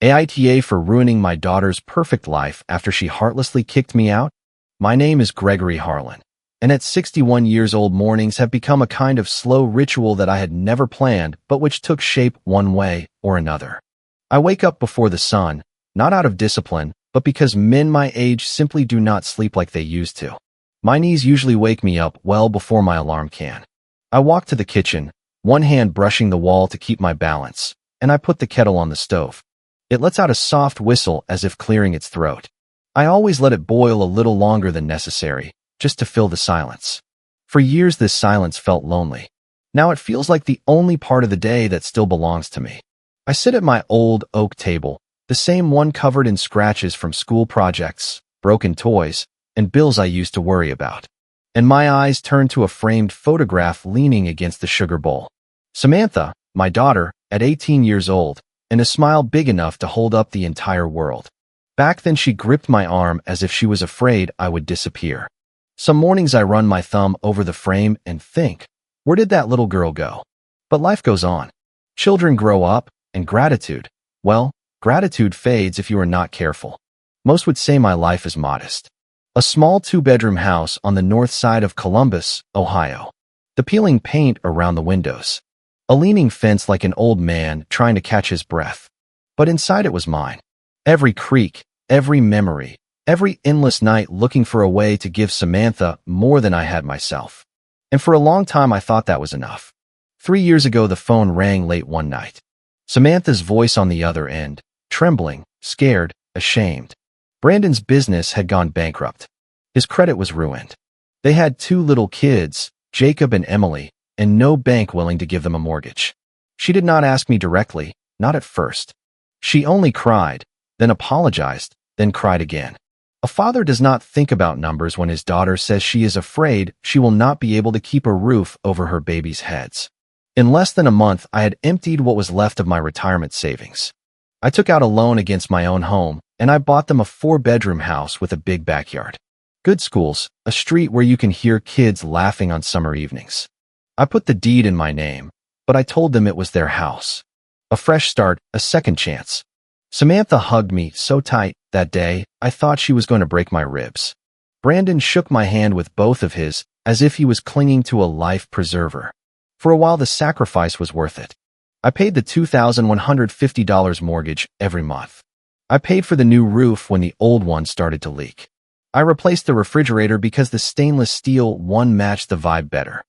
AITA for ruining my daughter's perfect life after she heartlessly kicked me out? My name is Gregory Harlan, and at 61 years old, mornings have become a kind of slow ritual that I had never planned, but which took shape one way or another. I wake up before the sun, not out of discipline, but because men my age simply do not sleep like they used to. My knees usually wake me up well before my alarm can. I walk to the kitchen, one hand brushing the wall to keep my balance, and I put the kettle on the stove. It lets out a soft whistle as if clearing its throat. I always let it boil a little longer than necessary, just to fill the silence. For years this silence felt lonely. Now it feels like the only part of the day that still belongs to me. I sit at my old oak table, the same one covered in scratches from school projects, broken toys, and bills I used to worry about. And my eyes turn to a framed photograph leaning against the sugar bowl. Samantha, my daughter, at 18 years old, and a smile big enough to hold up the entire world. Back then she gripped my arm as if she was afraid I would disappear. Some mornings I run my thumb over the frame and think, where did that little girl go? But life goes on. Children grow up, and gratitude, well, gratitude fades if you are not careful. Most would say my life is modest. A small two-bedroom house on the north side of Columbus, Ohio. The peeling paint around the windows. A leaning fence like an old man trying to catch his breath. But inside it was mine. Every creak, every memory, every endless night looking for a way to give Samantha more than I had myself. And for a long time I thought that was enough. 3 years ago the phone rang late one night. Samantha's voice on the other end, trembling, scared, ashamed. Brandon's business had gone bankrupt. His credit was ruined. They had 2 little kids, Jacob and Emily, and no bank willing to give them a mortgage. She did not ask me directly, not at first. She only cried, then apologized, then cried again. A father does not think about numbers when his daughter says she is afraid she will not be able to keep a roof over her babies' heads. In less than a month, I had emptied what was left of my retirement savings. I took out a loan against my own home, and I bought them a 4-bedroom house with a big backyard. Good schools, a street where you can hear kids laughing on summer evenings. I put the deed in my name, but I told them it was their house. A fresh start, a second chance. Samantha hugged me so tight that day, I thought she was going to break my ribs. Brandon shook my hand with both of his, as if he was clinging to a life preserver. For a while the sacrifice was worth it. I paid the $2,150 mortgage every month. I paid for the new roof when the old one started to leak. I replaced the refrigerator because the stainless steel one matched the vibe better.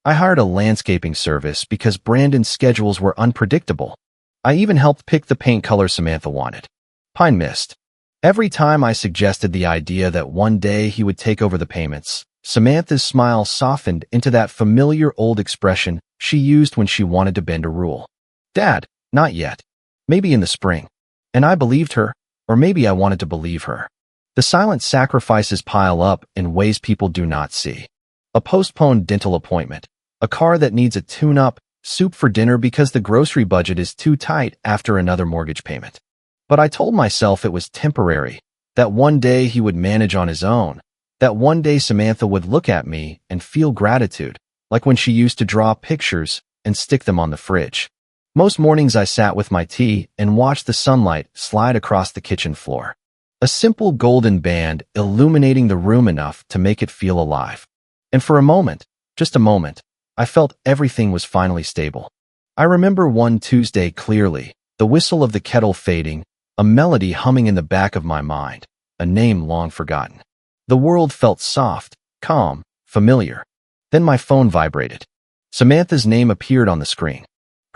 I hired a landscaping service because Brandon's schedules were unpredictable. I even helped pick the paint color Samantha wanted. Pine mist. Every time I suggested the idea that one day he would take over the payments, Samantha's smile softened into that familiar old expression she used when she wanted to bend a rule. Dad, not yet. Maybe in the spring. And I believed her, or maybe I wanted to believe her. The silent sacrifices pile up in ways people do not see. A postponed dental appointment, a car that needs a tune-up, soup for dinner because the grocery budget is too tight after another mortgage payment. But I told myself it was temporary, that one day he would manage on his own, that one day Samantha would look at me and feel gratitude, like when she used to draw pictures and stick them on the fridge. Most mornings I sat with my tea and watched the sunlight slide across the kitchen floor. A simple golden band illuminating the room enough to make it feel alive. And for a moment, just a moment, I felt everything was finally stable. I remember one Tuesday clearly, the whistle of the kettle fading, a melody humming in the back of my mind, a name long forgotten. The world felt soft, calm, familiar. Then my phone vibrated. Samantha's name appeared on the screen.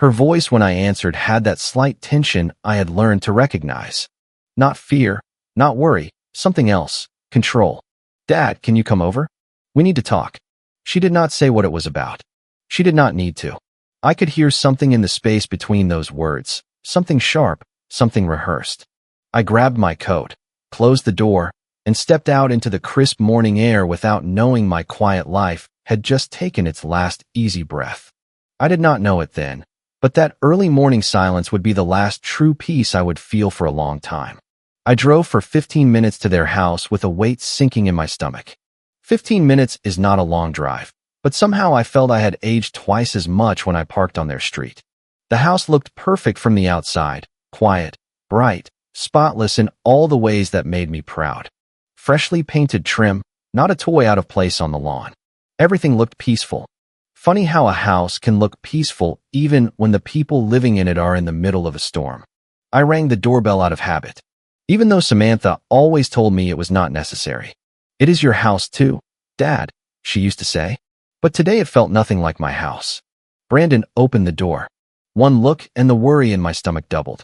Her voice when I answered had that slight tension I had learned to recognize. Not fear, not worry, something else, control. Dad, can you come over? We need to talk. She did not say what it was about. She did not need to. I could hear something in the space between those words, something sharp, something rehearsed. I grabbed my coat, closed the door, and stepped out into the crisp morning air without knowing my quiet life had just taken its last easy breath. I did not know it then, but that early morning silence would be the last true peace I would feel for a long time. I drove for 15 minutes to their house with a weight sinking in my stomach. 15 minutes is not a long drive, but somehow I felt I had aged twice as much when I parked on their street. The house looked perfect from the outside, quiet, bright, spotless in all the ways that made me proud. Freshly painted trim, not a toy out of place on the lawn. Everything looked peaceful. Funny how a house can look peaceful even when the people living in it are in the middle of a storm. I rang the doorbell out of habit, even though Samantha always told me it was not necessary. "It is your house too, Dad," she used to say. But today it felt nothing like my house. Brandon opened the door. One look and the worry in my stomach doubled.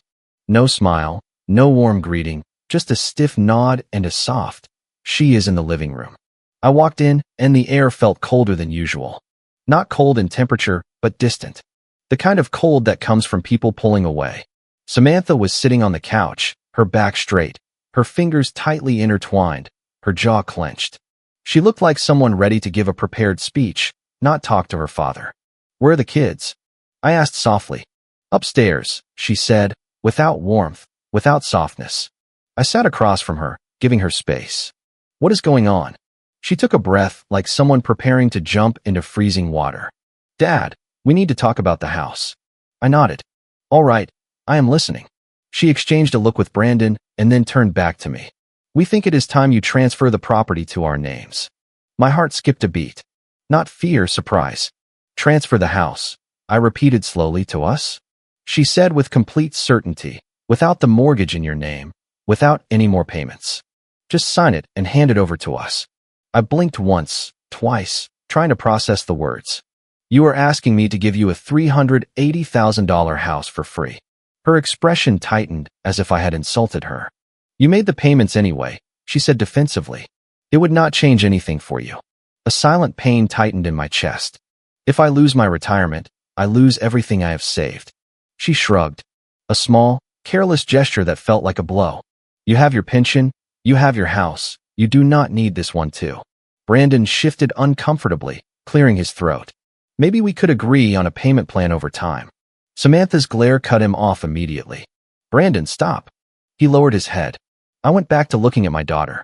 No smile, no warm greeting, just a stiff nod and a soft, "She is in the living room." I walked in, and the air felt colder than usual. Not cold in temperature, but distant. The kind of cold that comes from people pulling away. Samantha was sitting on the couch, her back straight, her fingers tightly intertwined, her jaw clenched. She looked like someone ready to give a prepared speech, not talk to her father. "Where are the kids?" I asked softly. "Upstairs," she said, without warmth, without softness. I sat across from her, giving her space. "What is going on?" She took a breath like someone preparing to jump into freezing water. "Dad, we need to talk about the house." I nodded. "All right, I am listening." She exchanged a look with Brandon and then turned back to me. "We think it is time you transfer the property to our names." My heart skipped a beat. Not fear, surprise. "Transfer the house," I repeated slowly. "To us?" She said with complete certainty, "Without the mortgage in your name, without any more payments. Just sign it and hand it over to us." I blinked once, twice, trying to process the words. "You are asking me to give you a $380,000 house for free." Her expression tightened as if I had insulted her. "You made the payments anyway," she said defensively. "It would not change anything for you." A silent pain tightened in my chest. "If I lose my retirement, I lose everything I have saved." She shrugged. A small, careless gesture that felt like a blow. "You have your pension, you have your house, you do not need this one too." Brandon shifted uncomfortably, clearing his throat. "Maybe we could agree on a payment plan over time." Samantha's glare cut him off immediately. "Brandon, stop." He lowered his head. I went back to looking at my daughter.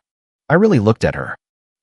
I really looked at her.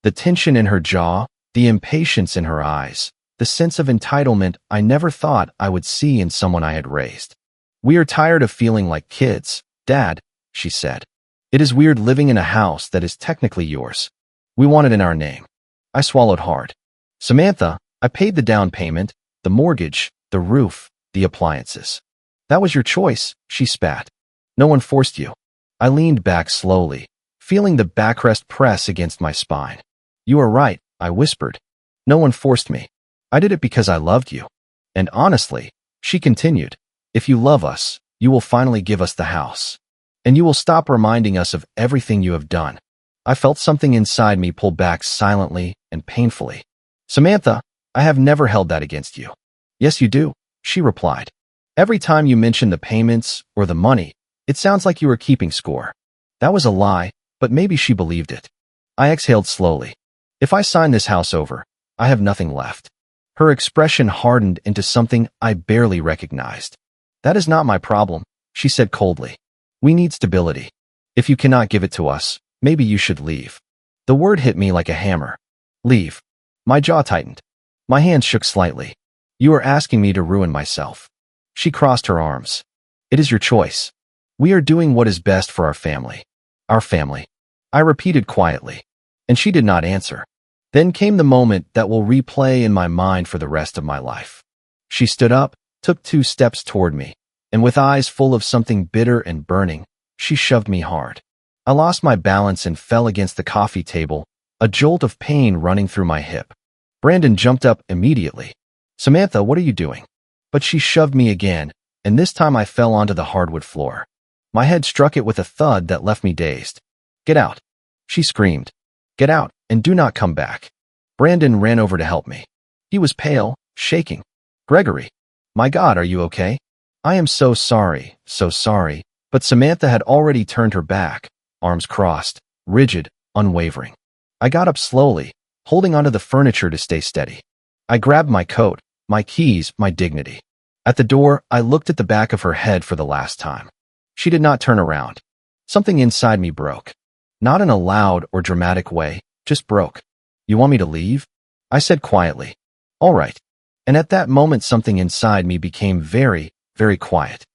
The tension in her jaw, the impatience in her eyes, the sense of entitlement I never thought I would see in someone I had raised. "We are tired of feeling like kids, Dad," she said. "It is weird living in a house that is technically yours. We want it in our name." I swallowed hard. "Samantha, I paid the down payment, the mortgage, the roof, the appliances." "That was your choice," she spat. "No one forced you." I leaned back slowly, feeling the backrest press against my spine. "You are right," I whispered. "No one forced me. I did it because I loved you. And honestly," she continued, "if you love us, you will finally give us the house. And you will stop reminding us of everything you have done." I felt something inside me pull back silently and painfully. "Samantha, I have never held that against you." "Yes, you do," she replied. "Every time you mention the payments or the money, it sounds like you were keeping score." That was a lie, but maybe she believed it. I exhaled slowly. "If I sign this house over, I have nothing left." Her expression hardened into something I barely recognized. "That is not my problem," she said coldly. "We need stability. If you cannot give it to us, maybe you should leave." The word hit me like a hammer. Leave. My jaw tightened. My hands shook slightly. "You are asking me to ruin myself." She crossed her arms. "It is your choice. We are doing what is best for our family." "Our family," I repeated quietly. And she did not answer. Then came the moment that will replay in my mind for the rest of my life. She stood up, took 2 steps toward me, and with eyes full of something bitter and burning, she shoved me hard. I lost my balance and fell against the coffee table, a jolt of pain running through my hip. Brandon jumped up immediately. "Samantha, what are you doing?" But she shoved me again, and this time I fell onto the hardwood floor. My head struck it with a thud that left me dazed. "Get out," she screamed. "Get out, and do not come back." Brandon ran over to help me. He was pale, shaking. "Gregory, my God, are you okay?" "I am so sorry, so sorry." But Samantha had already turned her back, arms crossed, rigid, unwavering. I got up slowly, holding onto the furniture to stay steady. I grabbed my coat, my keys, my dignity. At the door, I looked at the back of her head for the last time. She did not turn around. Something inside me broke. Not in a loud or dramatic way, just broke. "You want me to leave?" I said quietly. "All right." And at that moment something inside me became very, very quiet.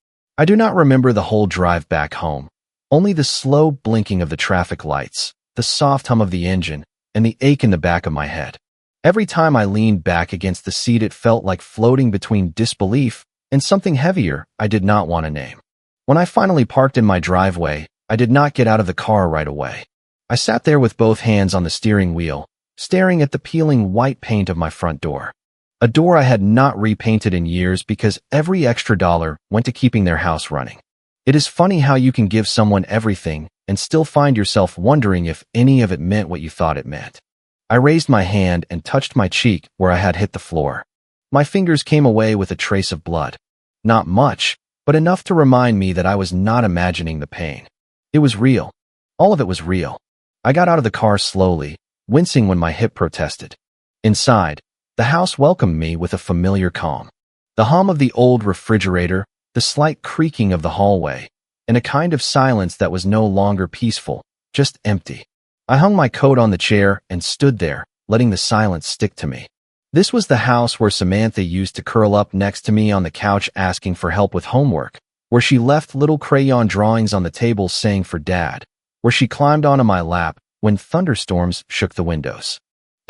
I do not remember the whole drive back home, only the slow blinking of the traffic lights, the soft hum of the engine, and the ache in the back of my head. Every time I leaned back against the seat, it felt like floating between disbelief and something heavier I did not want to name. When I finally parked in my driveway, I did not get out of the car right away. I sat there with both hands on the steering wheel, staring at the peeling white paint of my front door. A door I had not repainted in years because every extra dollar went to keeping their house running. It is funny how you can give someone everything and still find yourself wondering if any of it meant what you thought it meant. I raised my hand and touched my cheek where I had hit the floor. My fingers came away with a trace of blood. Not much, but enough to remind me that I was not imagining the pain. It was real. All of it was real. I got out of the car slowly, wincing when my hip protested. Inside, the house welcomed me with a familiar calm. The hum of the old refrigerator, the slight creaking of the hallway, and a kind of silence that was no longer peaceful, just empty. I hung my coat on the chair and stood there, letting the silence stick to me. This was the house where Samantha used to curl up next to me on the couch asking for help with homework, where she left little crayon drawings on the table saying for Dad, where she climbed onto my lap when thunderstorms shook the windows.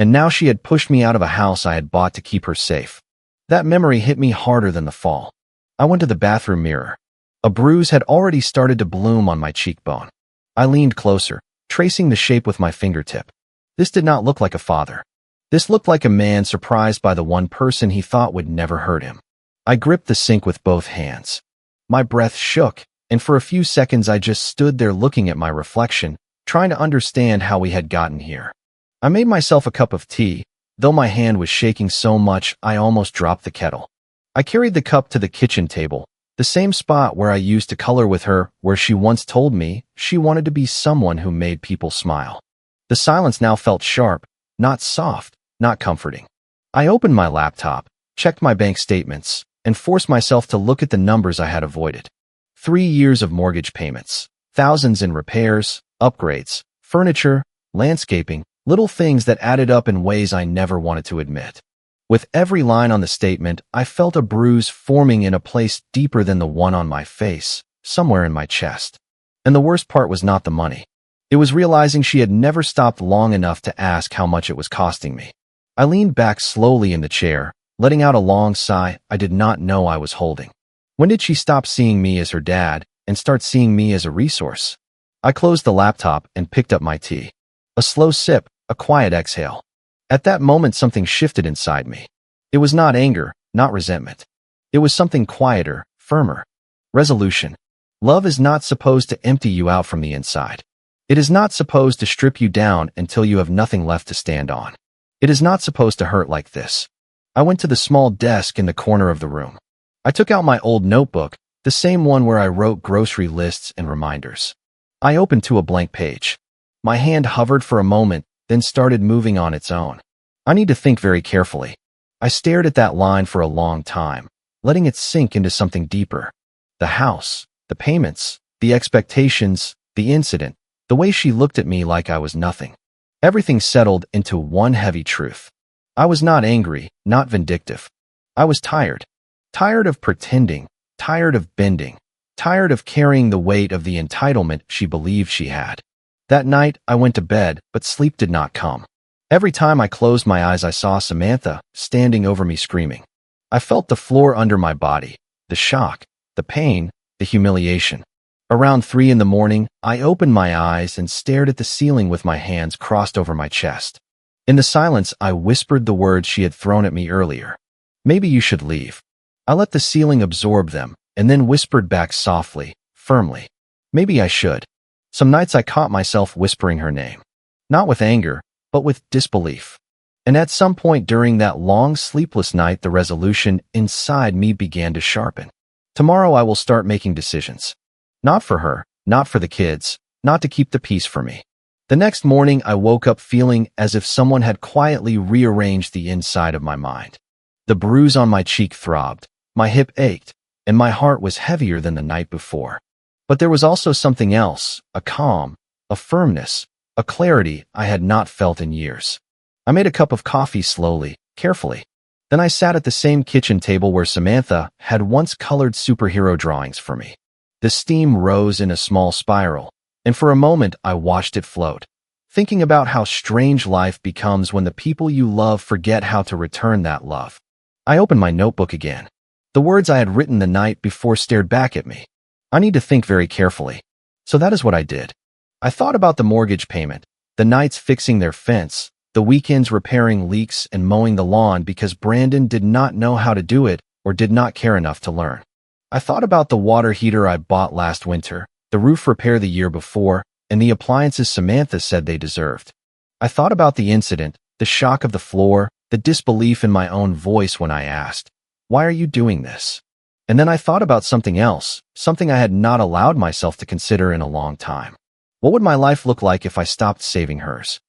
And now she had pushed me out of a house I had bought to keep her safe. That memory hit me harder than the fall. I went to the bathroom mirror. A bruise had already started to bloom on my cheekbone. I leaned closer, tracing the shape with my fingertip. This did not look like a father. This looked like a man surprised by the one person he thought would never hurt him. I gripped the sink with both hands. My breath shook, and for a few seconds I just stood there looking at my reflection, trying to understand how we had gotten here. I made myself a cup of tea, though my hand was shaking so much I almost dropped the kettle. I carried the cup to the kitchen table, the same spot where I used to color with her, where she once told me she wanted to be someone who made people smile. The silence now felt sharp, not soft, not comforting. I opened my laptop, checked my bank statements, and forced myself to look at the numbers I had avoided. 3 years of mortgage payments, thousands in repairs, upgrades, furniture, landscaping, little things that added up in ways I never wanted to admit. With every line on the statement, I felt a bruise forming in a place deeper than the one on my face, somewhere in my chest. And the worst part was not the money. It was realizing she had never stopped long enough to ask how much it was costing me. I leaned back slowly in the chair, letting out a long sigh I did not know I was holding. When did she stop seeing me as her dad and start seeing me as a resource? I closed the laptop and picked up my tea. A slow sip, a quiet exhale. At that moment, something shifted inside me. It was not anger, not resentment. It was something quieter, firmer. Resolution. Love is not supposed to empty you out from the inside. It is not supposed to strip you down until you have nothing left to stand on. It is not supposed to hurt like this. I went to the small desk in the corner of the room. I took out my old notebook, the same one where I wrote grocery lists and reminders. I opened to a blank page. My hand hovered for a moment, then started moving on its own. I need to think very carefully. I stared at that line for a long time, letting it sink into something deeper. The house, the payments, the expectations, the incident, the way she looked at me like I was nothing. Everything settled into one heavy truth. I was not angry, not vindictive. I was tired. Tired of pretending, tired of bending, tired of carrying the weight of the entitlement she believed she had. That night, I went to bed, but sleep did not come. Every time I closed my eyes, I saw Samantha standing over me screaming. I felt the floor under my body, the shock, the pain, the humiliation. Around 3 a.m, I opened my eyes and stared at the ceiling with my hands crossed over my chest. In the silence, I whispered the words she had thrown at me earlier. Maybe you should leave. I let the ceiling absorb them, and then whispered back softly, firmly. Maybe I should. Some nights I caught myself whispering her name. Not with anger, but with disbelief. And at some point during that long sleepless night, the resolution inside me began to sharpen. Tomorrow I will start making decisions. Not for her, not for the kids, not to keep the peace for me. The next morning I woke up feeling as if someone had quietly rearranged the inside of my mind. The bruise on my cheek throbbed, my hip ached, and my heart was heavier than the night before. But there was also something else, a calm, a firmness, a clarity I had not felt in years. I made a cup of coffee slowly, carefully. Then I sat at the same kitchen table where Samantha had once colored superhero drawings for me. The steam rose in a small spiral, and for a moment I watched it float, thinking about how strange life becomes when the people you love forget how to return that love. I opened my notebook again. The words I had written the night before stared back at me. I need to think very carefully. So that is what I did. I thought about the mortgage payment, the nights fixing their fence, the weekends repairing leaks and mowing the lawn because Brandon did not know how to do it or did not care enough to learn. I thought about the water heater I bought last winter, the roof repair the year before, and the appliances Samantha said they deserved. I thought about the incident, the shock of the floor, the disbelief in my own voice when I asked, "Why are you doing this?" And then I thought about something else, something I had not allowed myself to consider in a long time. What would my life look like if I stopped saving hers?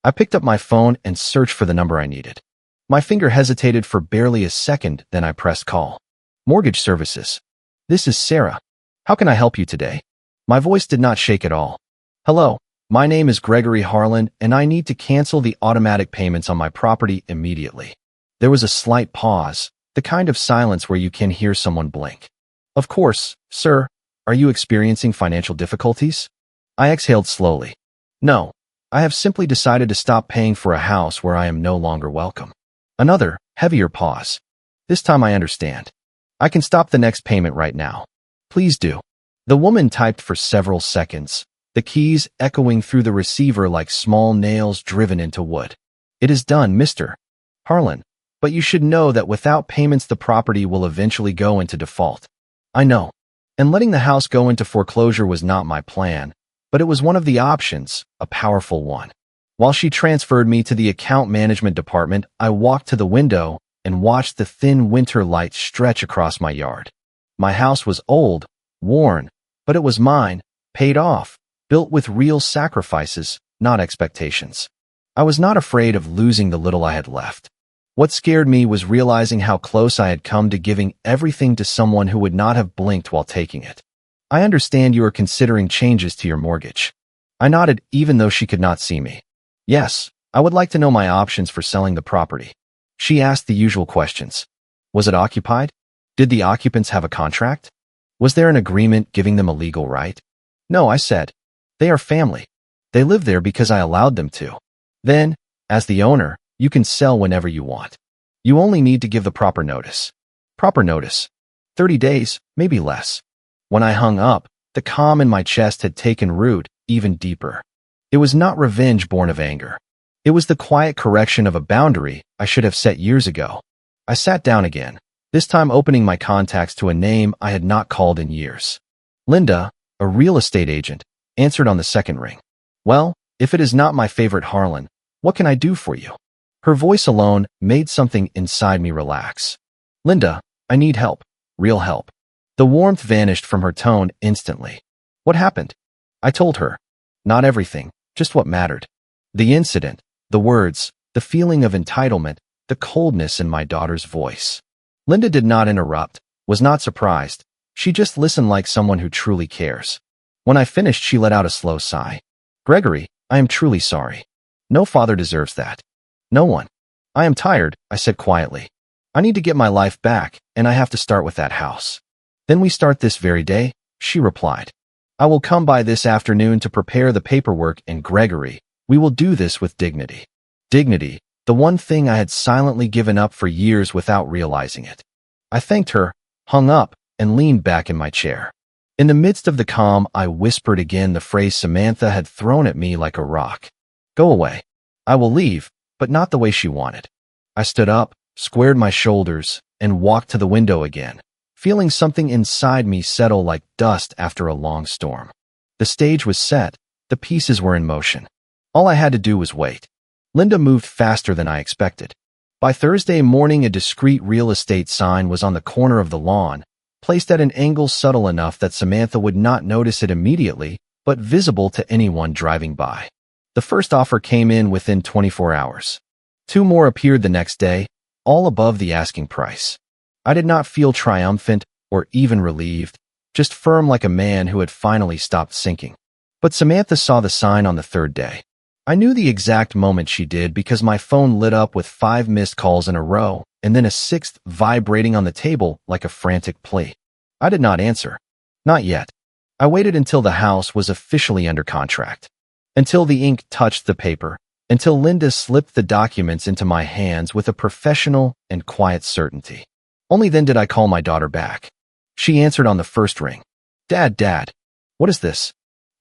I picked up my phone and searched for the number I needed. My finger hesitated for barely a second, then I pressed call. Mortgage services. This is Sarah. How can I help you today? My voice did not shake at all. Hello, my name is Gregory Harlan, and I need to cancel the automatic payments on my property immediately. There was a slight pause, the kind of silence where you can hear someone blink. Of course, sir. Are you experiencing financial difficulties? I exhaled slowly. No. I have simply decided to stop paying for a house where I am no longer welcome. Another, heavier pause. This time I understand. I can stop the next payment right now. Please do. The woman typed for several seconds, the keys echoing through the receiver like small nails driven into wood. It is done, Mr. Harlan, but you should know that without payments the property will eventually go into default. I know. And letting the house go into foreclosure was not my plan, but it was one of the options, a powerful one. While she transferred me to the account management department, I walked to the window and watched the thin winter light stretch across my yard. My house was old, worn, but it was mine, paid off, built with real sacrifices, not expectations. I was not afraid of losing the little I had left. What scared me was realizing how close I had come to giving everything to someone who would not have blinked while taking it. I understand you are considering changes to your mortgage. I nodded even though she could not see me. Yes, I would like to know my options for selling the property. She asked the usual questions. Was it occupied? Did the occupants have a contract? Was there an agreement giving them a legal right? No, I said. They are family. They live there because I allowed them to. Then, as the owner, you can sell whenever you want. You only need to give the proper notice. Proper notice. 30 days, maybe less. When I hung up, the calm in my chest had taken root even deeper. It was not revenge born of anger. It was the quiet correction of a boundary I should have set years ago. I sat down again, this time opening my contacts to a name I had not called in years. Linda, a real estate agent, answered on the second ring. Well, if it is not my favorite Harlan, what can I do for you? Her voice alone made something inside me relax. Linda, I need help. Real help. The warmth vanished from her tone instantly. What happened? I told her. Not everything, just what mattered. The incident, the words, the feeling of entitlement, the coldness in my daughter's voice. Linda did not interrupt, was not surprised. She just listened like someone who truly cares. When I finished, she let out a slow sigh. Gregory, I am truly sorry. No father deserves that. No one. I am tired, I said quietly. I need to get my life back, and I have to start with that house. Then we start this very day, she replied. I will come by this afternoon to prepare the paperwork, and Gregory, we will do this with dignity. Dignity, the one thing I had silently given up for years without realizing it. I thanked her, hung up, and leaned back in my chair. In the midst of the calm, I whispered again the phrase Samantha had thrown at me like a rock. Go away. I will leave, but not the way she wanted. I stood up, squared my shoulders, and walked to the window again, feeling something inside me settle like dust after a long storm. The stage was set, the pieces were in motion. All I had to do was wait. Linda moved faster than I expected. By Thursday morning, a discreet real estate sign was on the corner of the lawn, placed at an angle subtle enough that Samantha would not notice it immediately, but visible to anyone driving by. The first offer came in within 24 hours. 2 more appeared the next day, all above the asking price. I did not feel triumphant or even relieved, just firm like a man who had finally stopped sinking. But Samantha saw the sign on the 3rd day. I knew the exact moment she did because my phone lit up with 5 missed calls in a row and then a 6th vibrating on the table like a frantic plea. I did not answer. Not yet. I waited until the house was officially under contract. Until the ink touched the paper. Until Linda slipped the documents into my hands with a professional and quiet certainty. Only then did I call my daughter back. She answered on the first ring. Dad, what is this?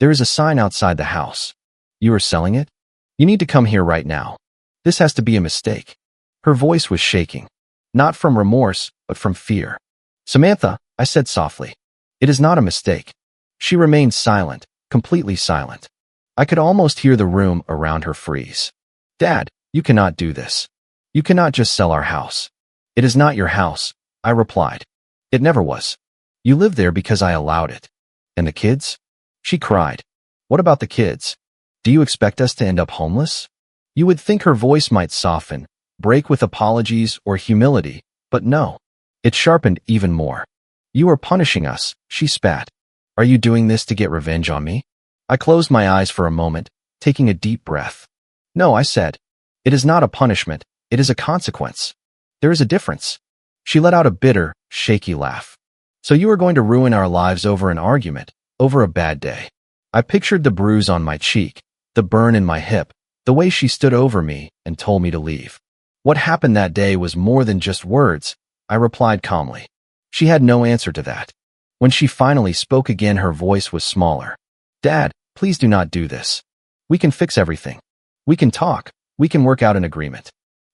There is a sign outside the house. You are selling it? You need to come here right now. This has to be a mistake. Her voice was shaking. Not from remorse, but from fear. Samantha, I said softly. It is not a mistake. She remained silent, completely silent. I could almost hear the room around her freeze. Dad, you cannot do this. You cannot just sell our house. It is not your house, I replied. It never was. You live there because I allowed it. And the kids? She cried. What about the kids? Do you expect us to end up homeless? You would think her voice might soften, break with apologies or humility, but no. It sharpened even more. You are punishing us, she spat. Are you doing this to get revenge on me? I closed my eyes for a moment, taking a deep breath. No, I said. It is not a punishment, it is a consequence. There is a difference. She let out a bitter, shaky laugh. So you are going to ruin our lives over an argument, over a bad day. I pictured the bruise on my cheek, the burn in my hip, the way she stood over me and told me to leave. What happened that day was more than just words, I replied calmly. She had no answer to that. When she finally spoke again, her voice was smaller. Dad, please do not do this. We can fix everything. We can talk. We can work out an agreement.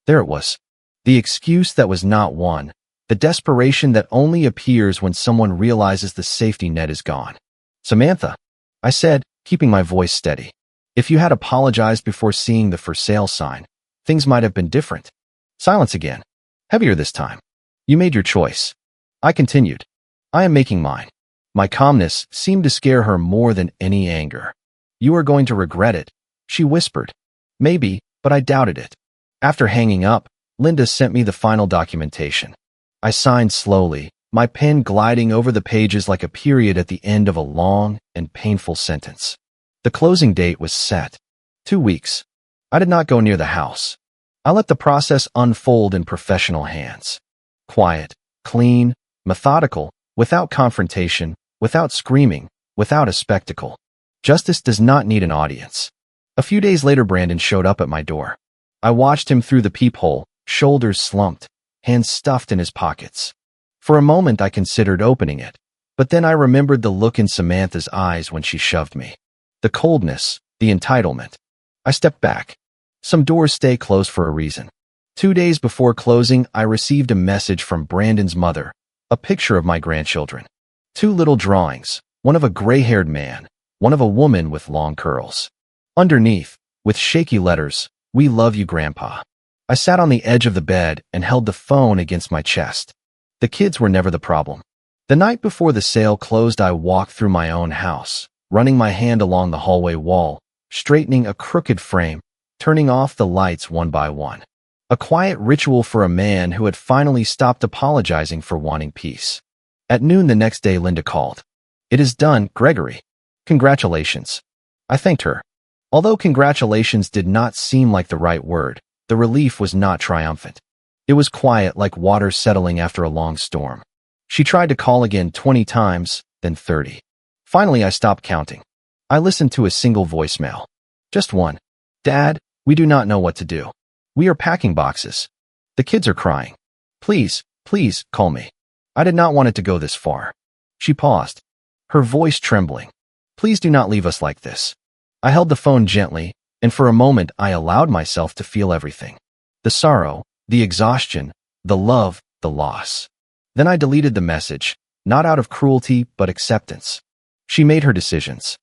There it was. The excuse that was not one, the desperation that only appears when someone realizes the safety net is gone. Samantha, I said, keeping my voice steady. If you had apologized before seeing the for sale sign, things might have been different. Silence again. Heavier this time. You made your choice. I continued. I am making mine. My calmness seemed to scare her more than any anger. You are going to regret it, she whispered. Maybe, but I doubted it. After hanging up, Linda sent me the final documentation. I signed slowly, my pen gliding over the pages like a period at the end of a long and painful sentence. The closing date was set. 2 weeks. I did not go near the house. I let the process unfold in professional hands. Quiet, clean, methodical, without confrontation, without screaming, without a spectacle. Justice does not need an audience. A few days later, Brandon showed up at my door. I watched him through the peephole, shoulders slumped, hands stuffed in his pockets. For a moment, I considered opening it, but then I remembered the look in Samantha's eyes when she shoved me. The coldness, the entitlement. I stepped back. Some doors stay closed for a reason. 2 days before closing, I received a message from Brandon's mother, a picture of my grandchildren. 2 little drawings, one of a gray-haired man, one of a woman with long curls. Underneath, with shaky letters, "We love you, Grandpa." I sat on the edge of the bed and held the phone against my chest. The kids were never the problem. The night before the sale closed, I walked through my own house, running my hand along the hallway wall, straightening a crooked frame, turning off the lights one by one. A quiet ritual for a man who had finally stopped apologizing for wanting peace. At noon the next day, Linda called. "It is done, Gregory. Congratulations." I thanked her. Although congratulations did not seem like the right word, the relief was not triumphant. It was quiet, like water settling after a long storm. She tried to call again 20 times, then 30. Finally, I stopped counting. I listened to a single voicemail. Just one. "Dad, we do not know what to do. We are packing boxes. The kids are crying. Please, please, call me." I did not want it to go this far. She paused, her voice trembling. "Please do not leave us like this." I held the phone gently, and for a moment I allowed myself to feel everything. The sorrow, the exhaustion, the love, the loss. Then I deleted the message, not out of cruelty but acceptance. She made her decisions.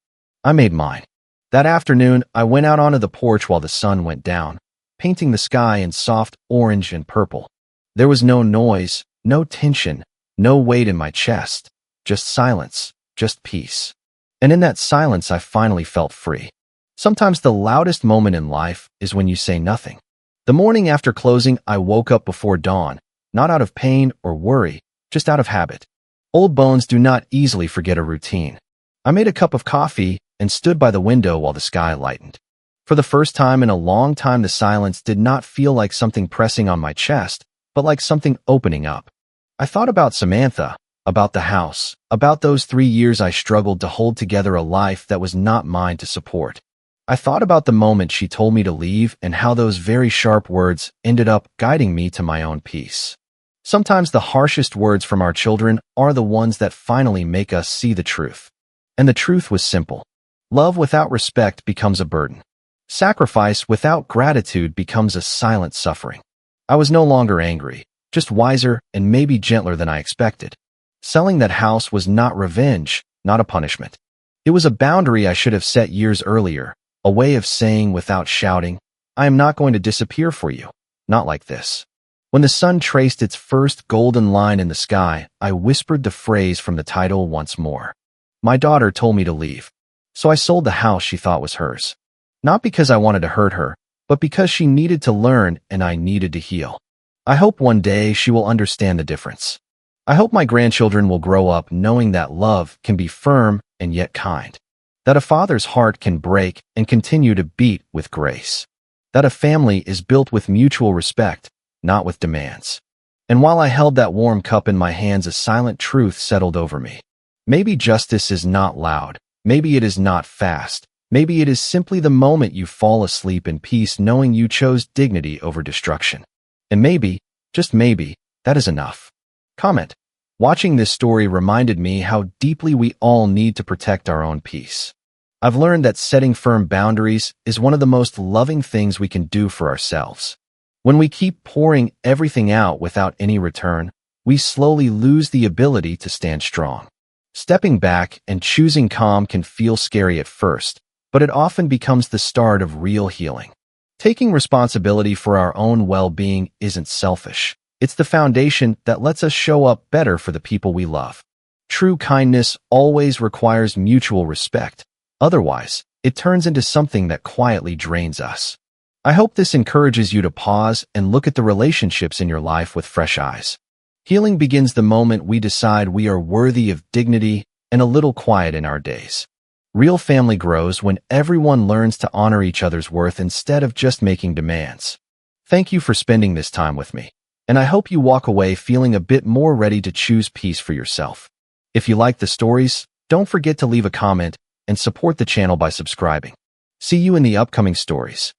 I made mine. That afternoon, I went out onto the porch while the sun went down, painting the sky in soft orange and purple. There was no noise, no tension, no weight in my chest, just silence, just peace. And in that silence, I finally felt free. Sometimes the loudest moment in life is when you say nothing. The morning after closing, I woke up before dawn, not out of pain or worry, just out of habit. Old bones do not easily forget a routine. I made a cup of coffee and stood by the window while the sky lightened. For the first time in a long time, the silence did not feel like something pressing on my chest, but like something opening up. I thought about Samantha, about the house, about those 3 years I struggled to hold together a life that was not mine to support. I thought about the moment she told me to leave and how those very sharp words ended up guiding me to my own peace. Sometimes the harshest words from our children are the ones that finally make us see the truth. And the truth was simple. Love without respect becomes a burden. Sacrifice without gratitude becomes a silent suffering. I was no longer angry, just wiser and maybe gentler than I expected. Selling that house was not revenge, not a punishment. It was a boundary I should have set years earlier, a way of saying without shouting, I am not going to disappear for you. Not like this. When the sun traced its first golden line in the sky, I whispered the phrase from the title once more. My daughter told me to leave. So I sold the house she thought was hers. Not because I wanted to hurt her, but because she needed to learn and I needed to heal. I hope one day she will understand the difference. I hope my grandchildren will grow up knowing that love can be firm and yet kind. That a father's heart can break and continue to beat with grace. That a family is built with mutual respect, not with demands. And while I held that warm cup in my hands, a silent truth settled over me. Maybe justice is not loud. Maybe it is not fast. Maybe it is simply the moment you fall asleep in peace knowing you chose dignity over destruction. And maybe, just maybe, that is enough. Comment. Watching this story reminded me how deeply we all need to protect our own peace. I've learned that setting firm boundaries is one of the most loving things we can do for ourselves. When we keep pouring everything out without any return, we slowly lose the ability to stand strong. Stepping back and choosing calm can feel scary at first, but it often becomes the start of real healing. Taking responsibility for our own well-being isn't selfish. It's the foundation that lets us show up better for the people we love. True kindness always requires mutual respect. Otherwise, it turns into something that quietly drains us. I hope this encourages you to pause and look at the relationships in your life with fresh eyes. Healing begins the moment we decide we are worthy of dignity and a little quiet in our days. Real family grows when everyone learns to honor each other's worth instead of just making demands. Thank you for spending this time with me, and I hope you walk away feeling a bit more ready to choose peace for yourself. If you like the stories, don't forget to leave a comment and support the channel by subscribing. See you in the upcoming stories.